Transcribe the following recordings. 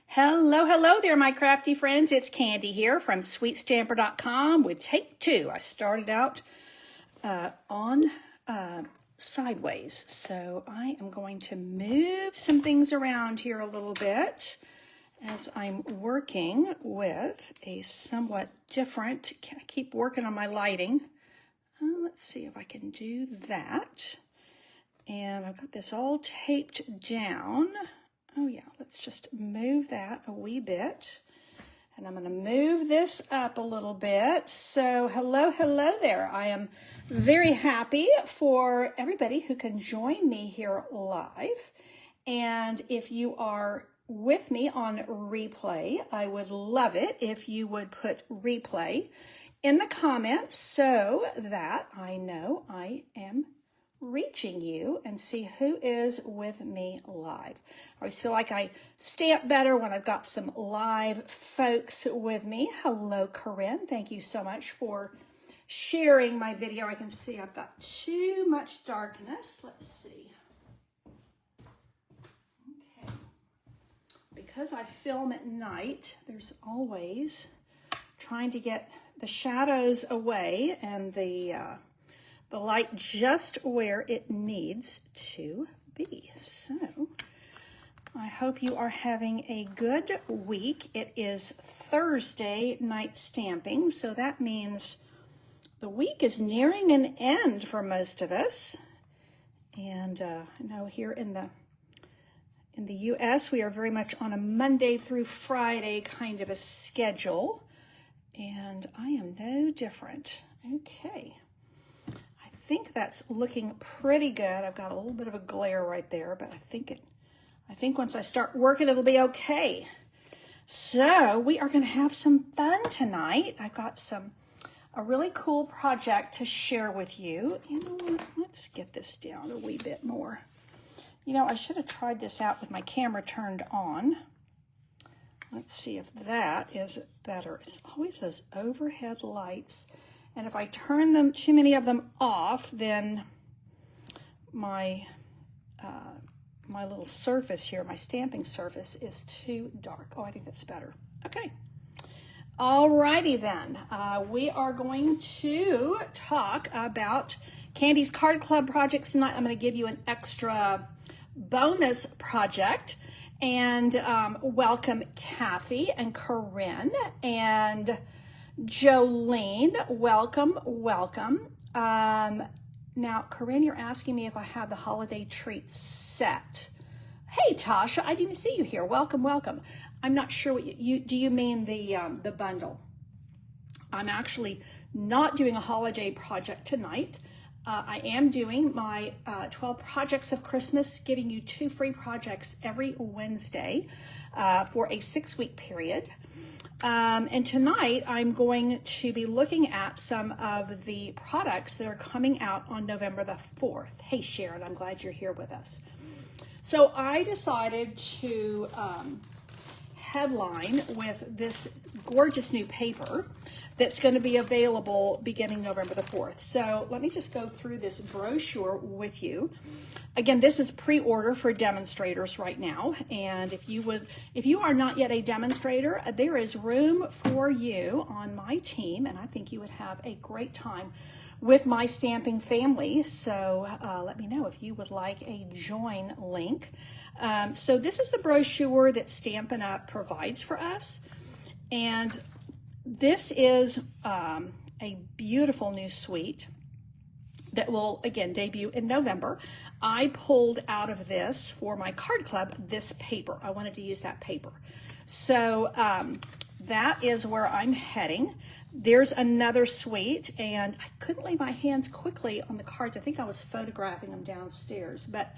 Hello, hello there, my crafty friends. It's Candy here from sweetstamper.com with take two. I started out on sideways, so I am going to move some things around here a little bit as I'm working with a somewhat different, I keep working on my lighting. Let's see if I can do that. And I've got this all taped down. Oh yeah, let's just move that a wee bit. And I'm going to move this up a little bit. So hello, hello there. I am very happy for everybody who can join me here live. And if you are with me on replay, I would love it if you would put replay in the comments so that I know I am reaching you and see who is with me live. I always feel like I stamp better when I've got some live folks with me. Hello, Corinne. Thank you so much for sharing my video. I can see I've got too much darkness. Let's see. Okay. Because I film at night, there's always trying to get the shadows away and the light just where it needs to be. So I hope you are having a good week. It is Thursday night stamping, so that means the week is nearing an end for most of us. And I know here in the US, we are very much on a Monday through Friday kind of a schedule, and I am no different. Okay. I think that's looking pretty good. I've got a little bit of a glare right there, but I think once I start working, it'll be okay. So we are going to have some fun tonight. I've got a really cool project to share with you. You know what? Let's get this down a wee bit more. You know, I should have tried this out with my camera turned on. Let's see if that is better. It's always those overhead lights. And if I turn them, too many of them off, then my little surface here, my stamping surface, is too dark. Oh, I think that's better. Okay. Alrighty then. We are going to talk about Candy's Card Club projects tonight. I'm going to give you an extra bonus project. And welcome Kathy and Corinne and Jolene, welcome, welcome. Now, Corinne, you're asking me if I have the holiday treat set. Hey, Tasha, I didn't see you here. Welcome, welcome. I'm not sure what do you mean the bundle? I'm actually not doing a holiday project tonight. I am doing my 12 projects of Christmas, giving you 2 free projects every Wednesday for a 6-week period. And tonight I'm going to be looking at some of the products that are coming out on November the 4th. Hey Sharon, I'm glad you're here with us. So I decided to headline with this gorgeous new paper that's going to be available beginning November the 4th. So let me just go through this brochure with you. Again, this is pre-order for demonstrators right now. And if you are not yet a demonstrator, there is room for you on my team. And I think you would have a great time with my stamping family. So let me know if you would like a join link. So this is the brochure that Stampin' Up! Provides for us. And this is a beautiful new suite that will, again, debut in November. I pulled out of this for my card club this paper. I wanted to use that paper. So that is where I'm heading. There's another suite, and I couldn't lay my hands quickly on the cards. I think I was photographing them downstairs, but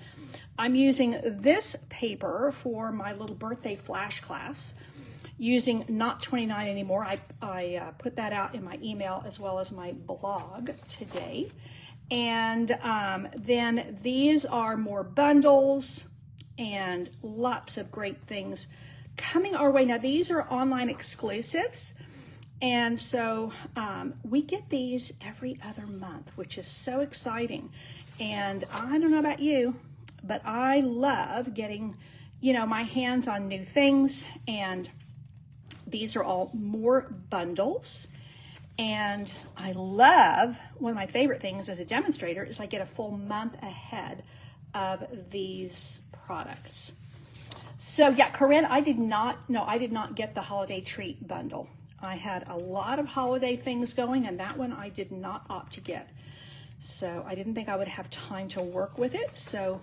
I'm using this paper for my little birthday flash class. Using Not 29 anymore. I put that out in my email as well as my blog today. And then these are more bundles and lots of great things coming our way. Now these are online exclusives. And so we get these every other month, which is so exciting. And I don't know about you, but I love getting you know, my hands on new things, and these are all more bundles. And I love, one of my favorite things as a demonstrator is I get a full month ahead of these products. So yeah, Corinne, I did not get the holiday treat bundle. I had a lot of holiday things going, and that one I did not opt to get. So I didn't think I would have time to work with it. So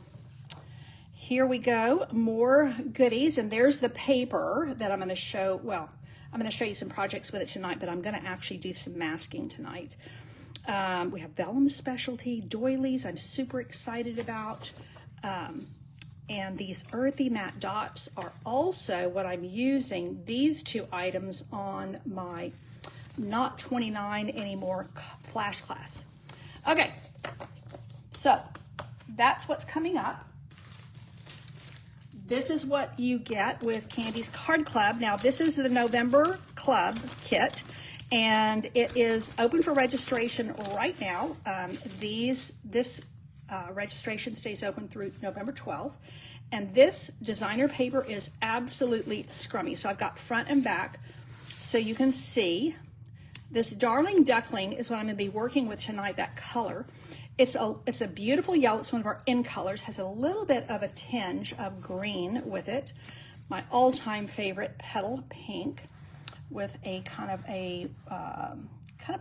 here we go, more goodies. And there's the paper that I'm going to show. Well, I'm going to show you some projects with it tonight, but I'm going to actually do some masking tonight. We have Vellum Specialty, doilies I'm super excited about. And these earthy matte dots are also what I'm using these two items on my not 29 anymore flash class. Okay, so that's what's coming up. This is what you get with Candy's Card Club. Now, this is the November Club kit, and it is open for registration right now. This registration stays open through November 12th, and this designer paper is absolutely scrummy. So I've got front and back, so you can see. This Darling Duckling is what I'm going to be working with tonight, that color. It's a beautiful yellow. It's one of our in colors. Has a little bit of a tinge of green with it. My all-time favorite, petal pink, with a kind of a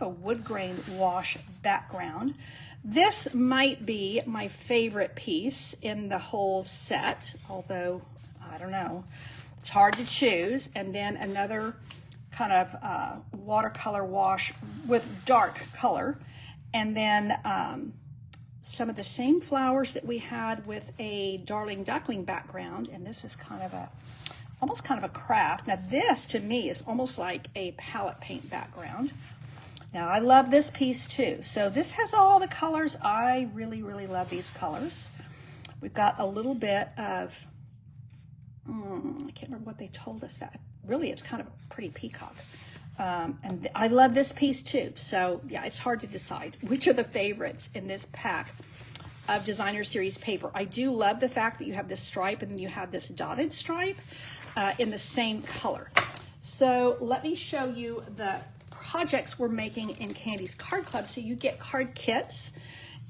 wood grain wash background. This might be my favorite piece in the whole set, although I don't know. It's hard to choose. And then another kind of watercolor wash with dark color, and then some of the same flowers that we had with a Darling Duckling background, and this is kind of almost kind of a craft. Now this to me is almost like a palette paint background. Now I love this piece too. So this has all the colors. I really, really love these colors. We've got a little bit of, I can't remember what they told us that. Really, it's kind of a pretty peacock. And I love this piece too. So yeah, it's hard to decide which are the favorites in this pack of designer series paper. I do love the fact that you have this stripe and then you have this dotted stripe in the same color. So let me show you the projects we're making in Candy's Card Club. So you get card kits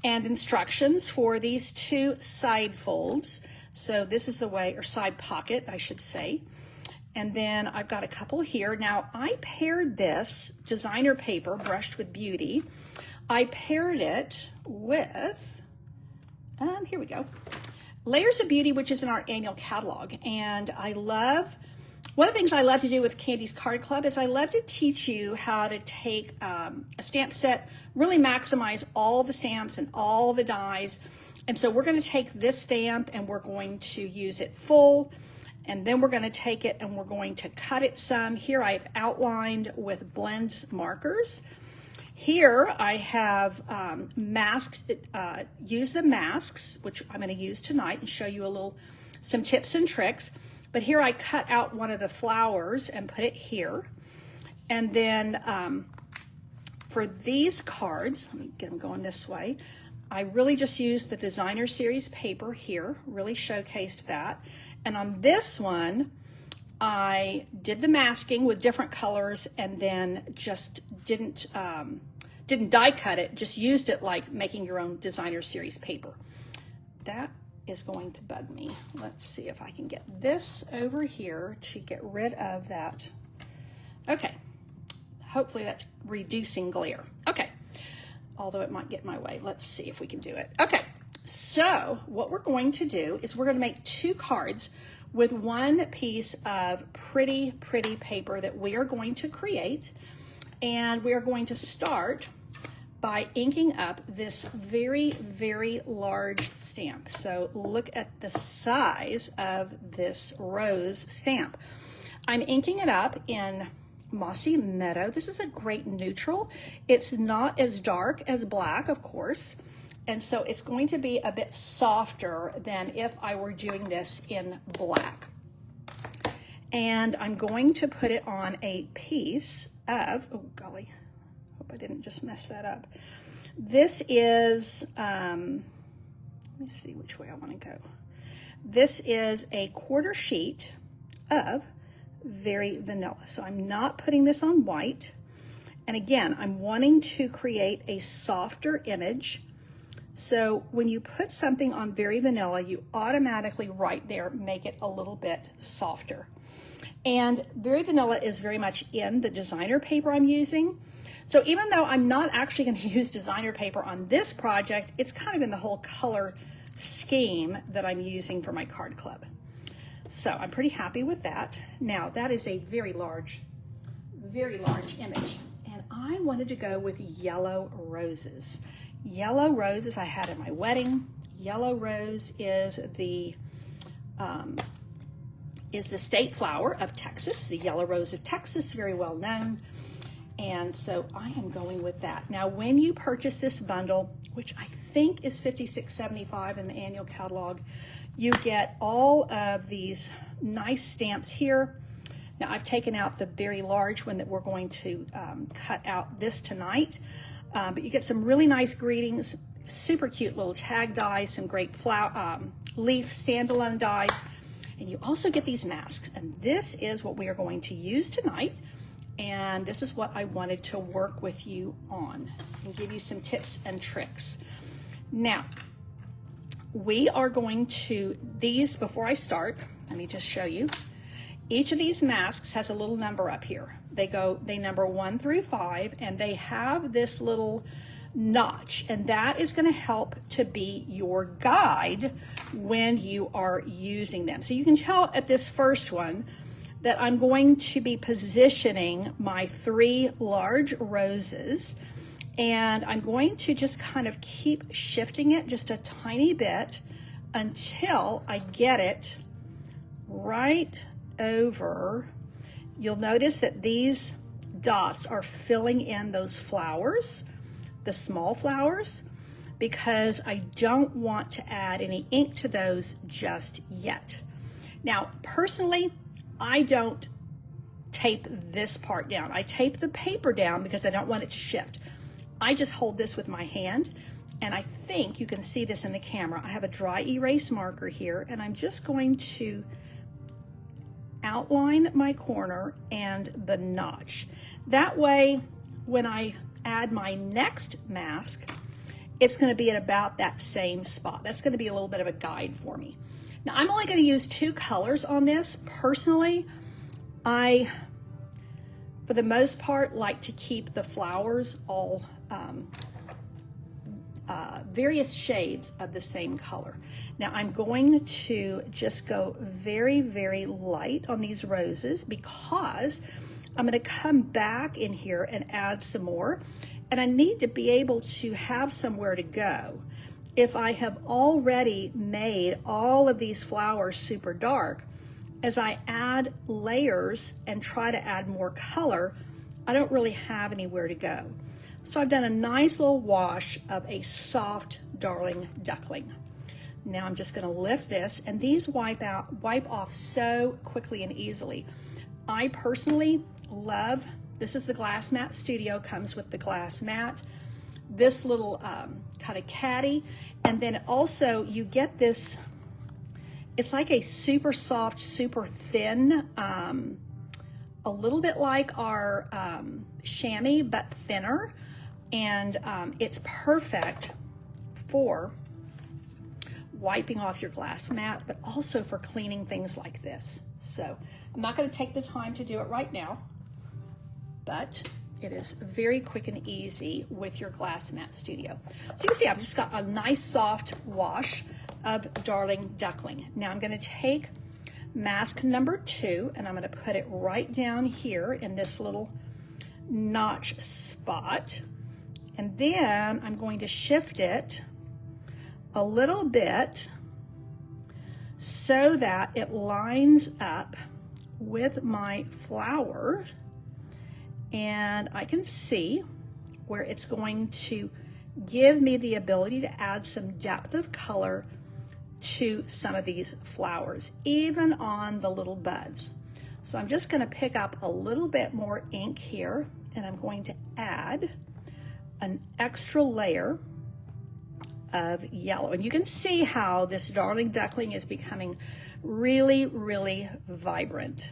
and instructions for these two side folds. So this is the way, or side pocket, I should say. And then I've got a couple here. Now I paired this designer paper, brushed with beauty. I paired it with, here we go, Layers of Beauty, which is in our annual catalog. And I love, one of the things I love to do with Candy's Card Club is I love to teach you how to take a stamp set, really maximize all the stamps and all the dies. And so we're going to take this stamp and we're going to use it full. And then we're going to take it and we're going to cut it some. Here I've outlined with blend markers. Here I have used the masks, which I'm going to use tonight and show you some tips and tricks. But here I cut out one of the flowers and put it here. And then for these cards, let me get them going this way. I really just used the designer series paper here, really showcased that. And on this one, I did the masking with different colors and then just didn't die cut it, just used it like making your own designer series paper. That is going to bug me. Let's see if I can get this over here to get rid of that. Okay, hopefully that's reducing glare. Okay, although it might get in my way. Let's see if we can do it. Okay. So what we're going to do is we're going to make two cards with one piece of pretty, pretty paper that we are going to create. And we are going to start by inking up this very, very large stamp. So look at the size of this rose stamp. I'm inking it up in Mossy Meadow. This is a great neutral. It's not as dark as black, of course. And so it's going to be a bit softer than if I were doing this in black. And I'm going to put it on a piece of, oh golly, hope I didn't just mess that up. This is, let me see which way I want to go. This is a quarter sheet of Very Vanilla. So I'm not putting this on white. And again, I'm wanting to create a softer image. So when you put something on Very Vanilla, you automatically right there make it a little bit softer. And Very Vanilla is very much in the designer paper I'm using. So even though I'm not actually going to use designer paper on this project, it's kind of in the whole color scheme that I'm using for my card club. So I'm pretty happy with that. Now that is a very large image. And I wanted to go with yellow roses. Yellow roses I had at my wedding. Yellow rose is the state flower of Texas, the yellow rose of Texas, very well known. And so I am going with that. Now, when you purchase this bundle, which I think is $56.75 in the annual catalog, you get all of these nice stamps here. Now, I've taken out the very large one that we're going to cut out this tonight. But you get some really nice greetings, super cute little tag dies, some great flower, leaf standalone dies. And you also get these masks. And this is what we are going to use tonight. And this is what I wanted to work with you on and give you some tips and tricks. Now, we are going to, before I start, let me just show you. Each of these masks has a little number up here. They number 1 through 5, and they have this little notch, and that is going to help to be your guide when you are using them. So you can tell at this first one that I'm going to be positioning my 3 large roses, and I'm going to just kind of keep shifting it just a tiny bit until I get it right over. You'll notice that these dots are filling in those flowers, the small flowers, because I don't want to add any ink to those just yet. Now, personally, I don't tape this part down. I tape the paper down because I don't want it to shift. I just hold this with my hand, and I think you can see this in the camera. I have a dry erase marker here, and I'm just going to outline my corner and the notch. That way, when I add my next mask, it's going to be at about that same spot. That's going to be a little bit of a guide for me. Now, I'm only going to use 2 colors on this. Personally, I, for the most part, like to keep the flowers all various shades of the same color. Now, I'm going to just go very, very light on these roses because I'm going to come back in here and add some more, and I need to be able to have somewhere to go. If I have already made all of these flowers super dark, as I add layers and try to add more color, I don't really have anywhere to go. So I've done a nice little wash of a soft Darling Duckling. Now I'm just going to lift this, and these wipe off so quickly and easily. I personally love, this is the Glass Mat Studio, comes with the glass mat, this little kind of caddy, and then also you get this, it's like a super soft, super thin, a little bit like our chamois, but thinner, and it's perfect for wiping off your glass mat, but also for cleaning things like this. So I'm not going to take the time to do it right now, but it is very quick and easy with your Glass Mat Studio. So you can see I've just got a nice soft wash of Darling Duckling. Now I'm going to take mask number 2, and I'm going to put it right down here in this little notch spot, and then I'm going to shift it a little bit so that it lines up with my flower, and I can see where it's going to give me the ability to add some depth of color to some of these flowers, even on the little buds. So I'm just going to pick up a little bit more ink here, and I'm going to add an extra layer of yellow. And you can see how this darling duckling is becoming really, really vibrant.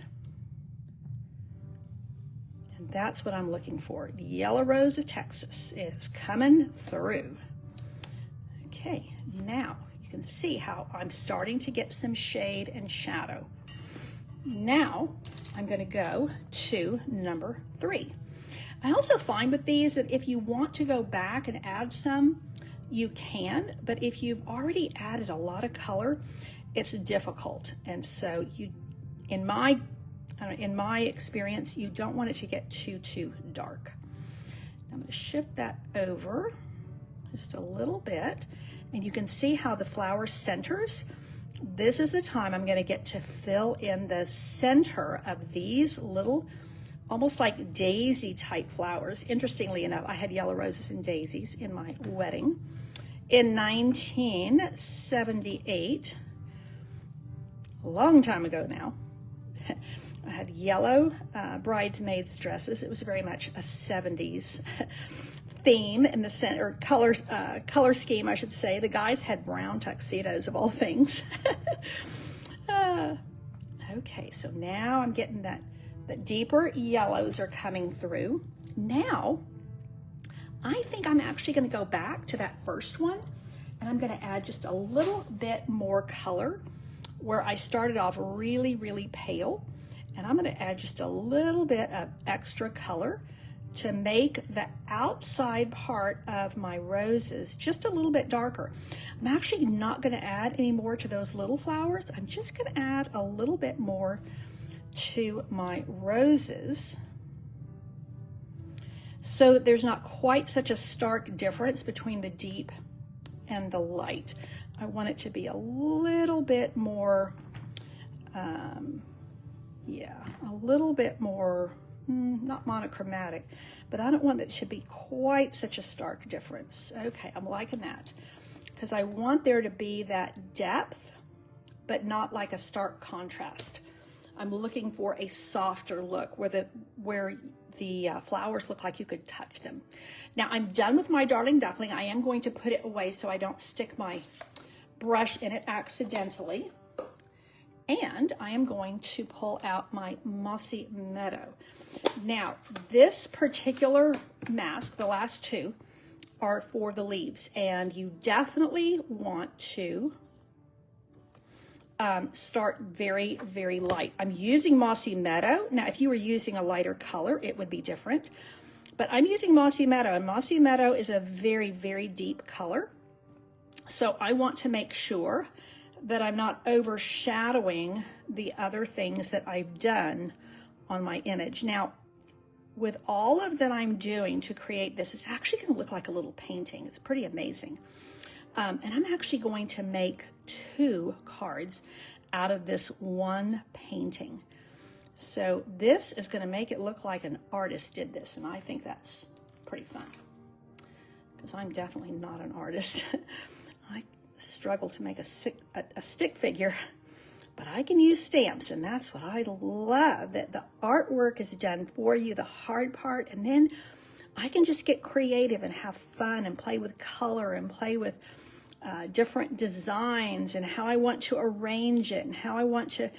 And that's what I'm looking for. The yellow rose of Texas is coming through. Okay, now you can see how I'm starting to get some shade and shadow. Now I'm going to go to number 3. I also find with these that if you want to go back and add some, you can, but if you've already added a lot of color, it's difficult. And so in my experience, you don't want it to get too dark. I'm going to shift that over just a little bit, and you can see how the flower centers. This is the time I'm going to get to fill in the center of these little, almost like daisy type flowers. Interestingly enough, I had yellow roses and daisies in my wedding in 1978, a long time ago now. I had yellow bridesmaids dresses. It was very much a 70s theme in the center, color scheme, I should say. The guys had brown tuxedos of all things. Okay, so now I'm getting that the deeper yellows are coming through. Now, I think I'm actually going to go back to that first one, and I'm going to add just a little bit more color where I started off really, really pale, and I'm going to add just a little bit of extra color to make the outside part of my roses just a little bit darker. I'm actually not going to add any more to those little flowers. I'm just going to add a little bit more to my roses so that there's not quite such a stark difference between the deep and the light. I want it to be a little bit more, a little bit more, not monochromatic, but I don't want it to be quite such a stark difference. Okay, I'm liking that because I want there to be that depth, but not like a stark contrast. I'm looking for a softer look where the flowers look like you could touch them. Now I'm done with my darling duckling. I am going to put it away so I don't stick my brush in it accidentally. And I am going to pull out my Mossy Meadow. Now, this particular mask, the last two, are for the leaves, and you definitely want to start very, very light. I'm using Mossy Meadow. Now, if you were using a lighter color, it would be different, but I'm using Mossy Meadow, and Mossy Meadow is a very, very deep color. So I want to make sure that I'm not overshadowing the other things that I've done on my image. Now, with all of that I'm doing to create this, it's actually going to look like a little painting. It's pretty amazing. And I'm actually going to make 2 cards out of this one painting. So this is going to make it look like an artist did this, and I think that's pretty fun because I'm definitely not an artist. I struggle to make a stick figure, but I can use stamps, and that's what I love, that the artwork is done for you, the hard part, and then I can just get creative and have fun and play with color and play with different designs and how I want to arrange it and how I want to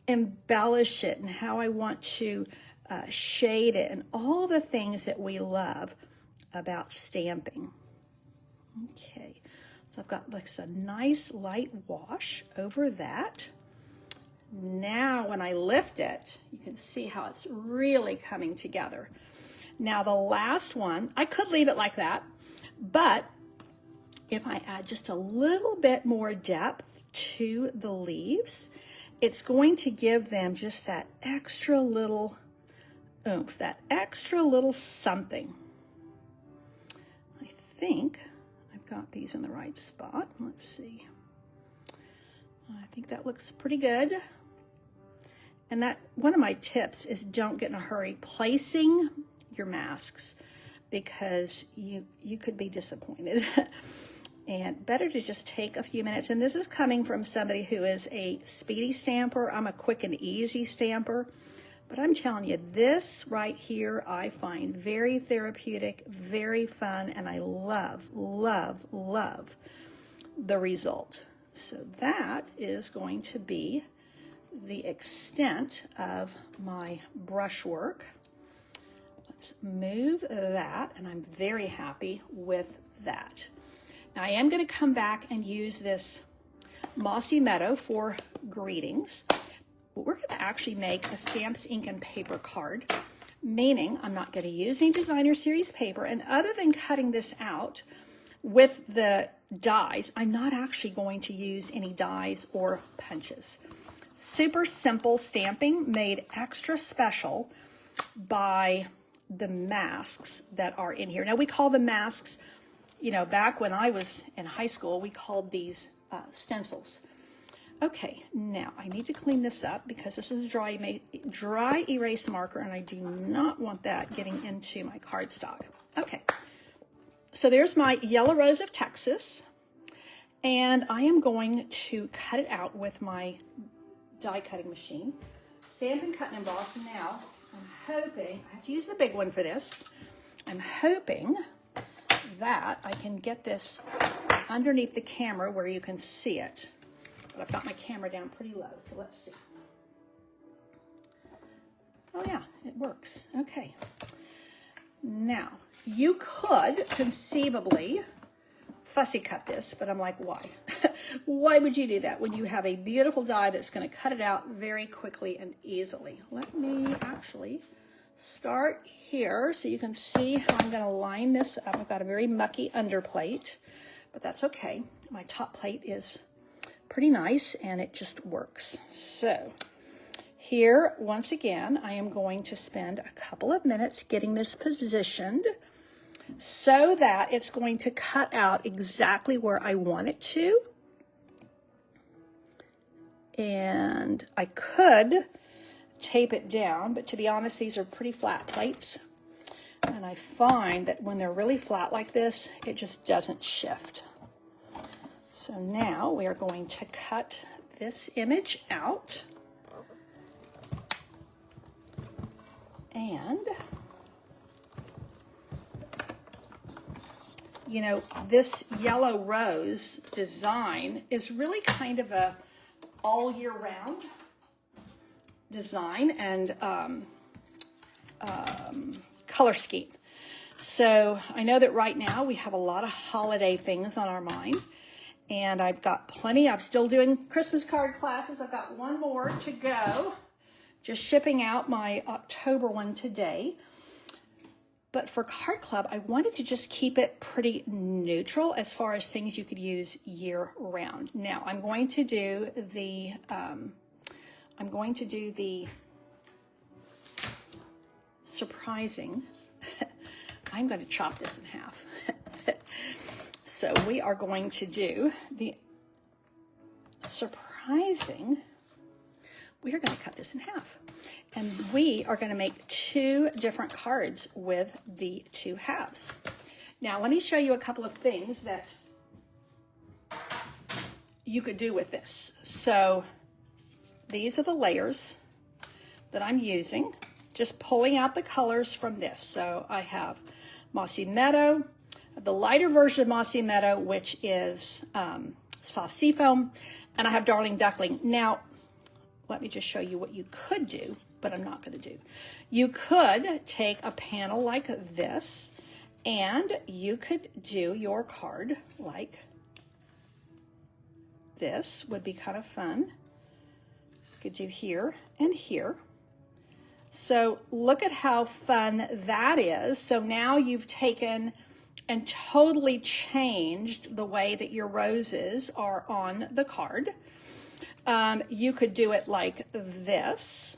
embellish it and how I want to shade it and all the things that we love about stamping. Okay, so I've got like a nice light wash over that. Now when I lift it, you can see how it's really coming together. Now the last one, I could leave it like that, but if I add just a little bit more depth to the leaves, it's going to give them just that extra little oomph, that extra little something. I think I've got these in the right spot. Let's see. I think that looks pretty good. And that one of my tips is don't get in a hurry placing your masks because you could be disappointed. And better to just take a few minutes. And this is coming from somebody who is a speedy stamper. I'm a quick and easy stamper. But I'm telling you, this right here I find very therapeutic, very fun, and I love, love, love the result. So that is going to be the extent of my brushwork. Let's move that, and I'm very happy with that. Now I am going to come back and use this Mossy Meadow for greetings, but we're going to actually make a Stamps, Ink, and Paper card, meaning I'm not going to use any Designer Series paper, and other than cutting this out with the dies, I'm not actually going to use any dies or punches. Super simple stamping made extra special by the masks that are in here. Now we call the masks, you know, back when I was in high school, we called these stencils. Okay, now I need to clean this up because this is a dry erase marker, and I do not want that getting into my cardstock. Okay, so there's my Yellow Rose of Texas, and I am going to cut it out with my die cutting machine. Stampin' Cut and Emboss. Now, I'm hoping, I have to use the big one for this, I'm hoping that I can get this underneath the camera where you can see it. But I've got my camera down pretty low, so let's see. Oh yeah, it works. Okay. Now, you could conceivably fussy cut this, but I'm like, why? Why would you do that when you have a beautiful die that's going to cut it out very quickly and easily? Let me actually start here so you can see how I'm going to line this up. I've got a very mucky underplate, but that's okay. My top plate is pretty nice and it just works. So here, once again, I am going to spend a couple of minutes getting this positioned so that it's going to cut out exactly where I want it to. And I could tape it down, but to be honest, these are pretty flat plates. And I find that when they're really flat like this, it just doesn't shift. So now we are going to cut this image out. And you know, this Yellow Rose design is really kind of a all year round design and color scheme. So I know that right now we have a lot of holiday things on our mind, and I've got plenty. I'm still doing Christmas card classes. I've got one more to go. Just shipping out my October one today. But for Card Club, I wanted to just keep it pretty neutral as far as things you could use year round. Now I'm going to do the surprising. I'm going to chop this in half. So we are going to do the surprising. We are going to cut this in half. And we are going to make two different cards with the two halves. Now, let me show you a couple of things that you could do with this. So these are the layers that I'm using, just pulling out the colors from this. So I have Mossy Meadow, the lighter version of Mossy Meadow, which is Soft Seafoam, and I have Darling Duckling. Now, let me just show you what you could do, but I'm not going to do. You could take a panel like this, and you could do your card like this. Would be kind of fun. You could do here and here. So look at how fun that is. So now you've taken and totally changed the way that your roses are on the card. You could do it like this,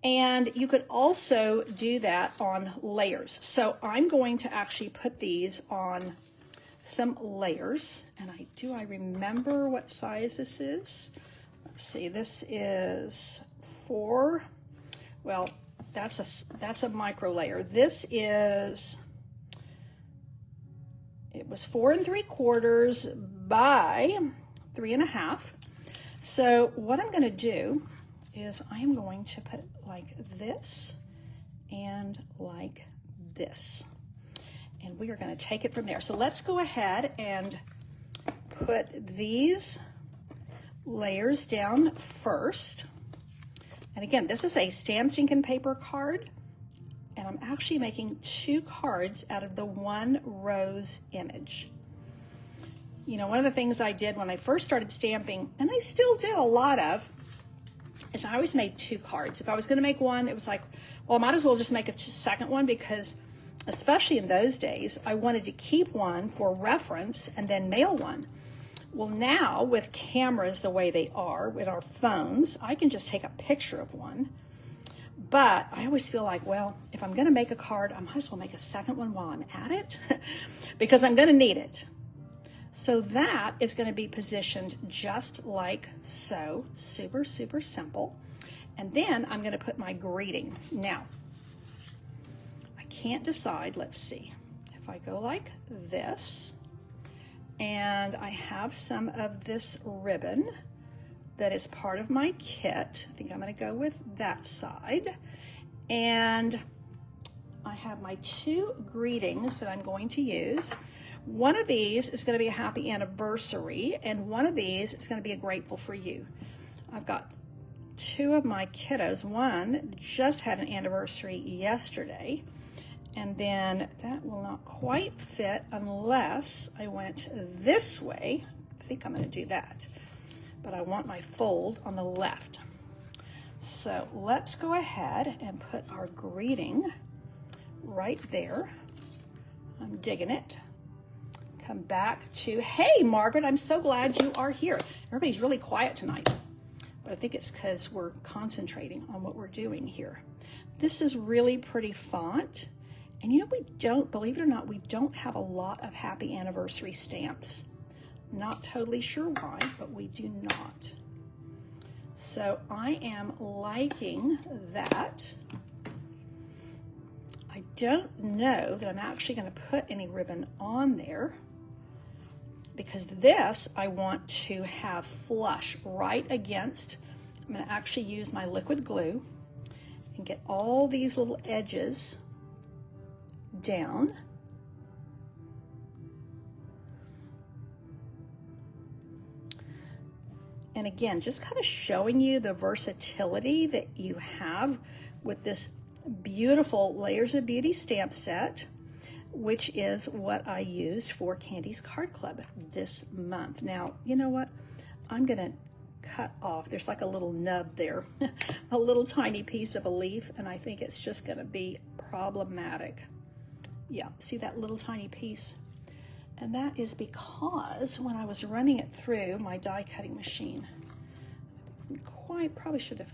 and you could also do that on layers. So I'm going to actually put these on some layers, and I remember what size this is. Let's see, this is 4. Well, that's a micro layer. This is, it was 4 3/4 by 3.5. So what I'm going to do is I am going to put it like this and like this. And we are going to take it from there. So let's go ahead and put these layers down first. And again, this is a stamped ink and paper card, and I'm actually making 2 cards out of the one rose image. You know, one of the things I did when I first started stamping, and I still do a lot of, is I always made 2 cards. If I was going to make one, it was like, well, I might as well just make a second one, because especially in those days, I wanted to keep one for reference and then mail one. Well, now with cameras the way they are with our phones, I can just take a picture of one. But I always feel like, well, if I'm going to make a card, I might as well make a second one while I'm at it because I'm going to need it. So that is going to be positioned just like so. Super, super simple. And then I'm going to put my greeting. Now, I can't decide. Let's see. If I go like this, and I have some of this ribbon that is part of my kit. I think I'm going to go with that side. And I have my 2 greetings that I'm going to use. One of these is going to be a happy anniversary, and one of these is going to be a grateful for you. I've got 2 of my kiddos. One just had an anniversary yesterday, and then that will not quite fit unless I went this way. I think I'm going to do that, but I want my fold on the left. So let's go ahead and put our greeting right there. I'm digging it. Come back to, hey, Margaret, I'm so glad you are here. Everybody's really quiet tonight, but I think it's because we're concentrating on what we're doing here. This is really pretty font. And you know, we don't, believe it or not, we don't have a lot of happy anniversary stamps. Not totally sure why, but we do not. So I am liking that. I don't know that I'm actually going to put any ribbon on there, because this I want to have flush right against. I'm going to actually use my liquid glue and get all these little edges down. And again, just kind of showing you the versatility that you have with this beautiful Layers of Beauty stamp set, which is what I used for Candy's Card Club this month. Now, you know what? I'm gonna cut off, there's like a little nub there, a little tiny piece of a leaf, and I think it's just gonna be problematic. Yeah, see that little tiny piece? And that is because when I was running it through my die cutting machine, probably should have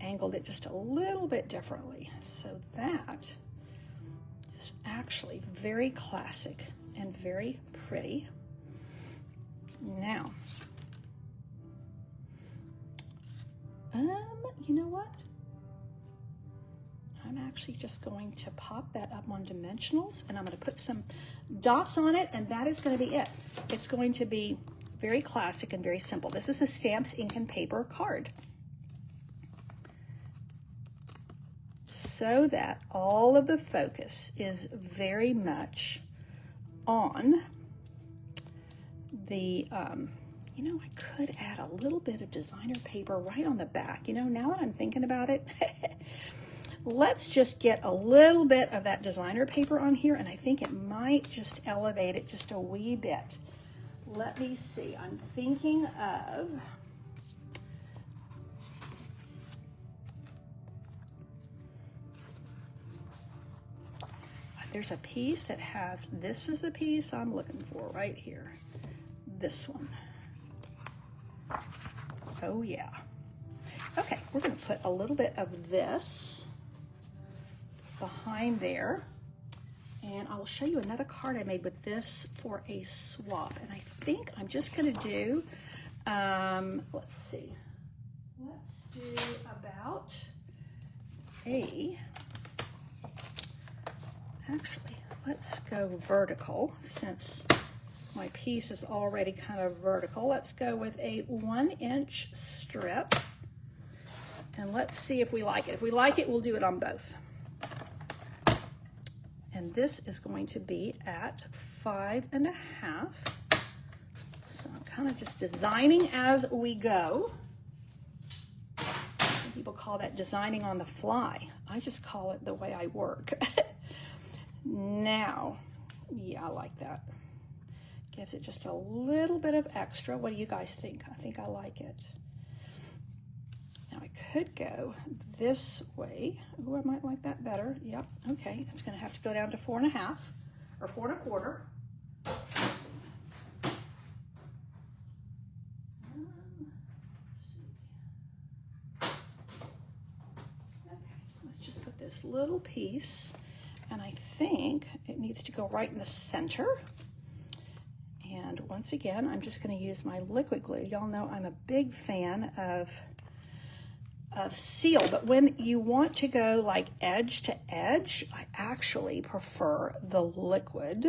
angled it just a little bit differently. So that is actually very classic and very pretty. Now, you know what? I'm actually just going to pop that up on dimensionals, and I'm going to put some dots on it, and that is going to be it. It's going to be very classic and very simple. This is a Stamps, Ink, and Paper card, so that all of the focus is very much on the, you know, I could add a little bit of designer paper right on the back. You know, now that I'm thinking about it, let's just get a little bit of that designer paper on here, and I think it might just elevate it just a wee bit. Let me see. I'm thinking of, there's a piece that has, this is the piece I'm looking for right here. This one. Oh yeah. Okay, we're going to put a little bit of this behind there, and I will show you another card I made with this for a swap. And I think I'm just going to do, let's see, let's do about actually, let's go vertical since my piece is already kind of vertical. Let's go with a 1-inch strip, and let's see if we like it. If we like it, we'll do it on both. And this is going to be at 5.5. kind of just designing as we go. Some people call that designing on the fly. I just call it the way I work. Now, yeah, I like that. Gives it just a little bit of extra. What do you guys think? I think I like it. Now I could go this way. Oh, I might like that better. Yep, okay. It's gonna have to go down to 4.5 or 4 1/4. This little piece, and I think it needs to go right in the center. And once again, I'm just going to use my liquid glue. Y'all know I'm a big fan of seal, but when you want to go like edge to edge, I actually prefer the liquid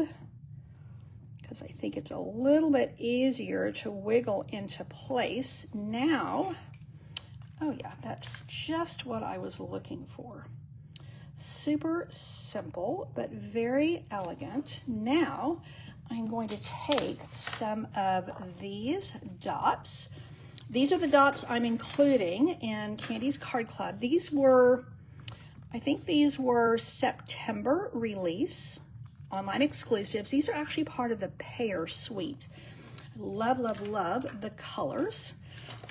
because I think it's a little bit easier to wiggle into place. Now, oh yeah, that's just what I was looking for. Super simple, but very elegant. Now, I'm going to take some of these dots. These are the dots I'm including in Candy's Card Club. These were, I think these were September release, online exclusives. These are actually part of the Pear Suite. Love, love, love the colors.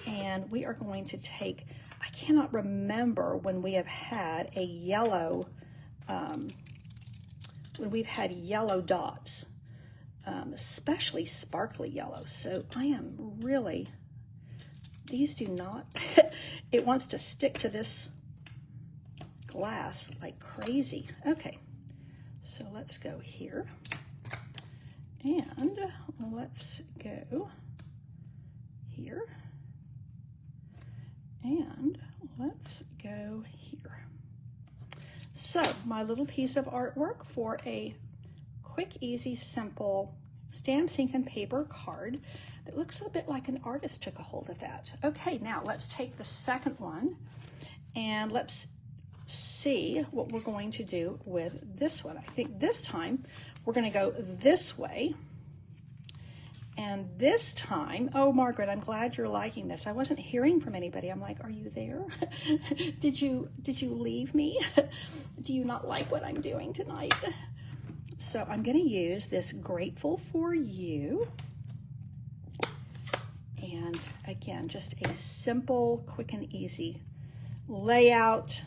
And we are going to take, I cannot remember when we have had a yellow, when we've had yellow dots, especially sparkly yellow. So I am really, these do not, it wants to stick to this glass like crazy. Okay, so let's go here and let's go here. And let's go here. So my little piece of artwork for a quick, easy, simple stamp, ink, and paper card that looks a bit like an artist took a hold of that. Okay, now let's take the second one and let's see what we're going to do with this one. I think this time we're going to go this way. And this time, oh, Margaret, I'm glad you're liking this. I wasn't hearing from anybody. I'm like, are you there? Did you leave me? Do you not like what I'm doing tonight? So I'm going to use this Grateful for You. And again, just a simple, quick and easy layout.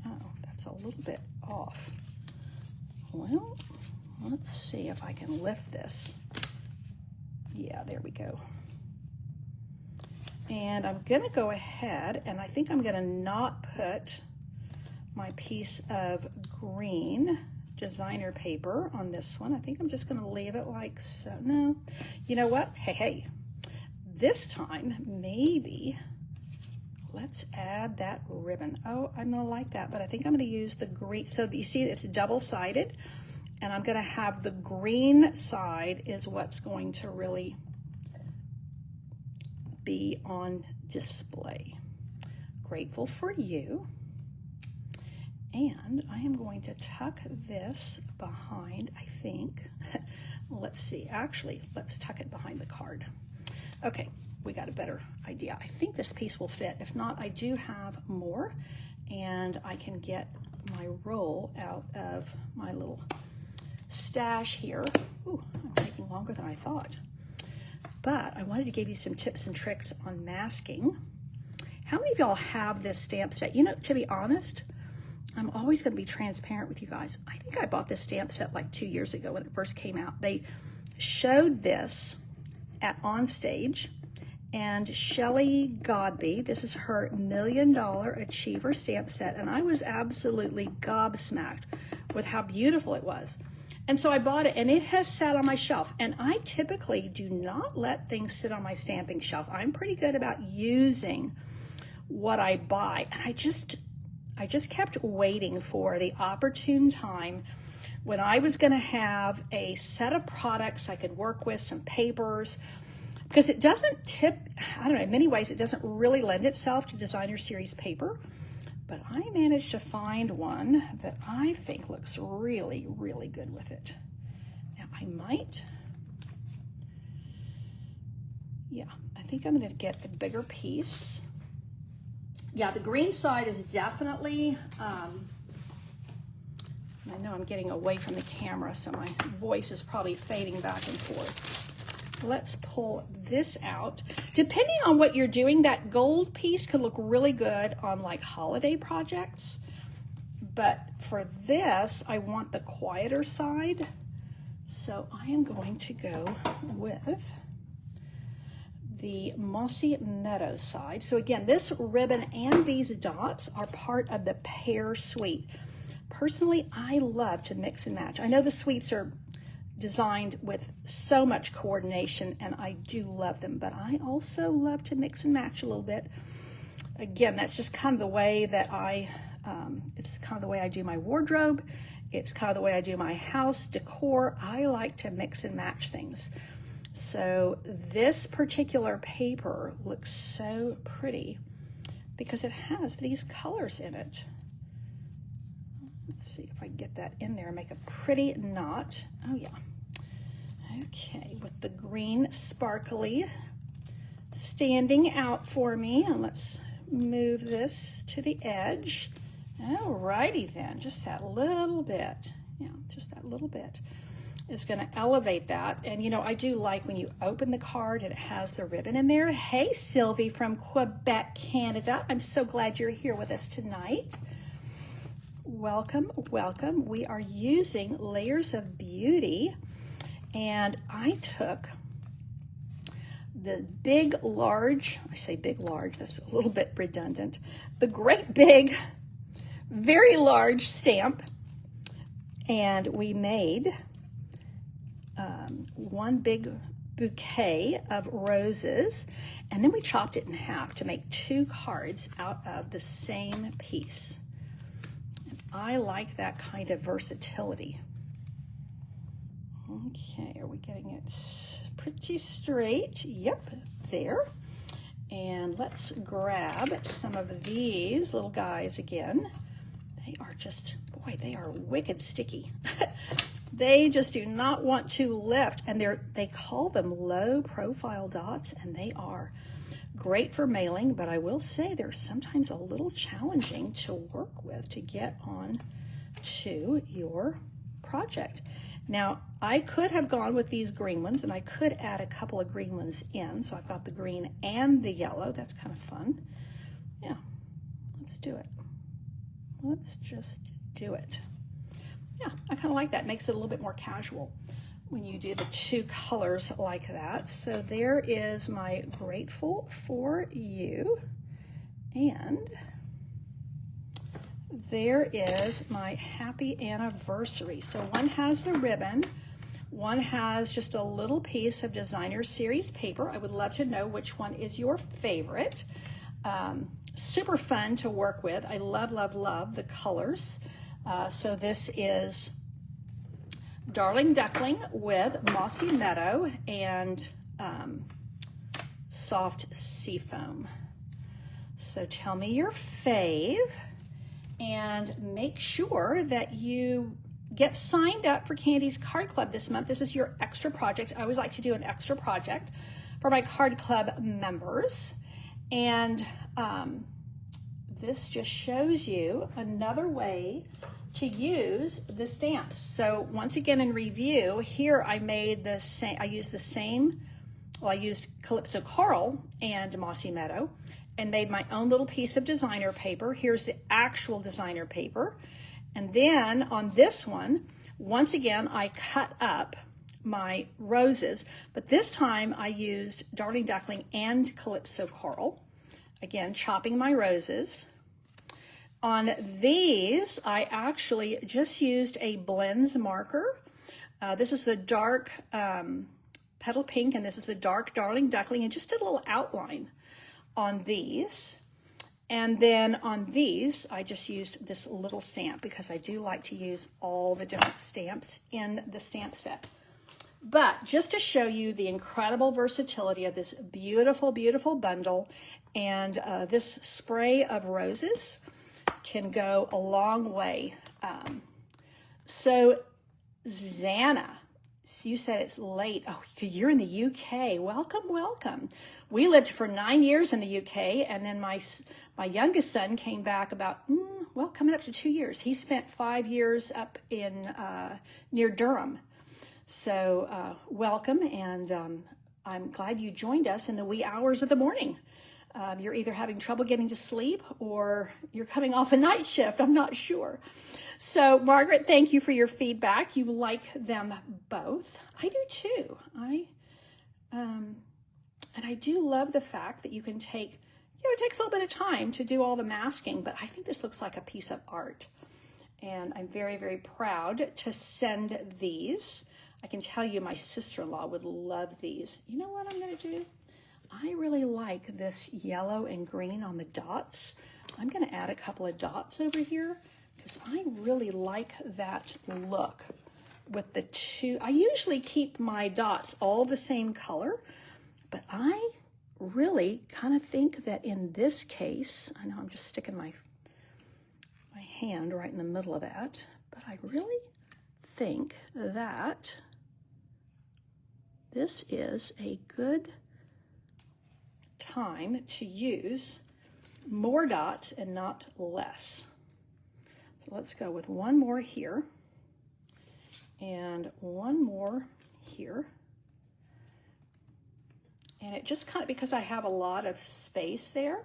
Oh, that's a little bit off. Well, let's see if I can lift this. Yeah, there we go. And I'm gonna go ahead and I think I'm gonna not put my piece of green designer paper on this one. I think I'm just gonna leave it like so. No, you know what? Hey, this time maybe let's add that ribbon. Oh, I'm gonna like that, but I think I'm gonna use the green. So you see it's double-sided. And I'm going to have the green side is what's going to really be on display. Grateful for You. And I am going to tuck this behind, I think. Let's see. Actually, let's tuck it behind the card. Okay, we got a better idea. I think this piece will fit. If not, I do have more. And I can get my roll out of my little stash here. Ooh, I'm taking longer than I thought. But I wanted to give you some tips and tricks on masking. How many of y'all have this stamp set? You know, to be honest, I'm always going to be transparent with you guys. I think I bought this stamp set like 2 years ago when it first came out. They showed this at Onstage, and Shelly Godby, this is her $1 Million Achiever stamp set, and I was absolutely gobsmacked with how beautiful it was. And so I bought it, and it has sat on my shelf. And I typically do not let things sit on my stamping shelf. I'm pretty good about using what I buy. And I just kept waiting for the opportune time when I was going to have a set of products I could work with, some papers, because it doesn't I don't know, in many ways it doesn't really lend itself to designer series paper. But I managed to find one that I think looks really, really good with it. Now I might, Yeah, I think I'm going to get a bigger piece. Yeah, the green side is definitely, I know I'm getting away from the camera, so my voice is probably fading back and forth. Let's pull this out. Depending on what you're doing, that gold piece could look really good on like holiday projects. But for this, I want the quieter side. So I am going to go with the Mossy Meadow side. So again, this ribbon and these dots are part of the pear suite. Personally, I love to mix and match. I know the suites are designed with so much coordination, and I do love them, but I also love to mix and match a little bit. Again, that's just kind of the way that it's kind of the way I do my wardrobe. It's kind of the way I do my house decor. I like to mix and match things. So this particular paper looks so pretty because it has these colors in it. Let's see if I can get that in there and make a pretty knot. Oh yeah. Okay, with the green sparkly standing out for me. And let's move this to the edge. Alrighty then, just that little bit. Yeah, just that little bit is going to elevate that. And you know, I do like when you open the card and it has the ribbon in there. Hey, Sylvie from Quebec, Canada. I'm so glad you're here with us tonight. Welcome, welcome. We are using Layers of Beauty, and I took the big, large, I say big, large, that's a little bit redundant, the great big, very large stamp, and we made one big bouquet of roses, and then we chopped it in half to make 2 cards out of the same piece. And I like that kind of versatility. Okay, are we getting it pretty straight? Yep, there. And let's grab some of these little guys again. They are just, boy, they are wicked sticky. They just do not want to lift, and they call them low profile dots, and they are great for mailing, but I will say they're sometimes a little challenging to work with to get on to your project. Now, I could have gone with these green ones, and I could add a couple of green ones in, so I've got the green and the yellow. That's kind of fun. Yeah, let's do it. Let's just do it. Yeah, I kind of like that. Makes it a little bit more casual when you do the 2 colors like that. So there is my Grateful for You, and there is my Happy Anniversary. So one has the ribbon, one has just a little piece of designer series paper. I would love to know which one is your favorite. Super fun to work with. I love, love, love the colors. So this is Darling Duckling with Mossy Meadow and Soft Seafoam. So tell me your fave, and make sure that you get signed up for Candy's Card Club this month. This is your extra project. I always like to do an extra project for my Card Club members. And this just shows you another way to use the stamps. So once again, in review, here I made the same, I used the same, well, I used Calypso Coral and Mossy Meadow and made my own little piece of designer paper. Here's the actual designer paper. And then on this one, once again, I cut up my roses, but this time I used Darling Duckling and Calypso Coral. Again, chopping my roses. On these, I actually just used a blends marker. This is the dark Petal Pink, and this is the dark Darling Duckling, and just did a little outline on these. And then on these, I just used this little stamp because I do like to use all the different stamps in the stamp set. But just to show you the incredible versatility of this beautiful, beautiful bundle, and this spray of roses can go a long way. So Xana So you said it's late. Oh, you're in the UK. Welcome, welcome. We lived for 9 years in the UK, and then my youngest son came back about, coming up to 2 years. He spent 5 years up in near Durham. So welcome, and I'm glad you joined us in the wee hours of the morning. You're either having trouble getting to sleep or you're coming off a night shift. I'm not sure. So Margaret, thank you for your feedback. You like them both. I do too. And I do love the fact that you can take, it takes a little bit of time to do all the masking, but I think this looks like a piece of art. And I'm very, very proud to send these. I can tell you my sister-in-law would love these. You know what I'm going to do? I really like this yellow and green on the dots. I'm going to add a couple of dots over here because I really like that look with the two. I usually keep my dots all the same color, but I really kind of think that in this case, I know I'm just sticking my hand right in the middle of that, but I really think that this is a good time to use more dots and not less. So let's go with one more here and one more here. And it just kind of, because I have a lot of space there,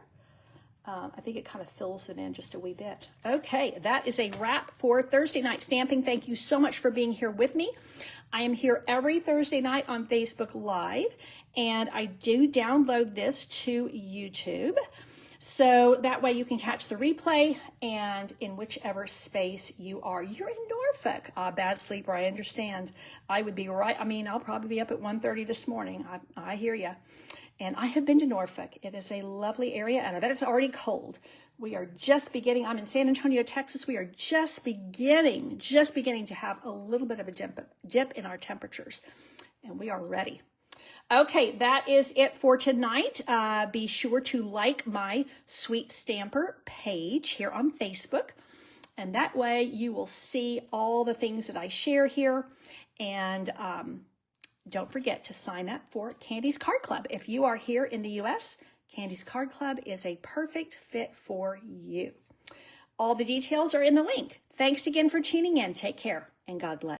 I think it kind of fills it in just a wee bit. Okay, that is a wrap for Thursday Night Stamping. Thank you so much for being here with me. I am here every Thursday night on Facebook Live, and I do download this to YouTube. So that way you can catch the replay and in whichever space you are. You're in Norfolk. Bad sleeper, I understand. I would be right. I mean, I'll probably be up at 1:30 this morning. I hear you. And I have been to Norfolk. It is a lovely area, and I bet it's already cold. We are just beginning. I'm in San Antonio, Texas. We are just beginning to have a little bit of a dip in our temperatures, and we are ready. Okay, that is it for tonight. Be sure to like my Sweet Stamper page here on Facebook, and that way you will see all the things that I share here. And don't forget to sign up for Candy's Card Club. If you are here in the U.S., Candy's Card Club is a perfect fit for you. All the details are in the link. Thanks again for tuning in. Take care, and God bless.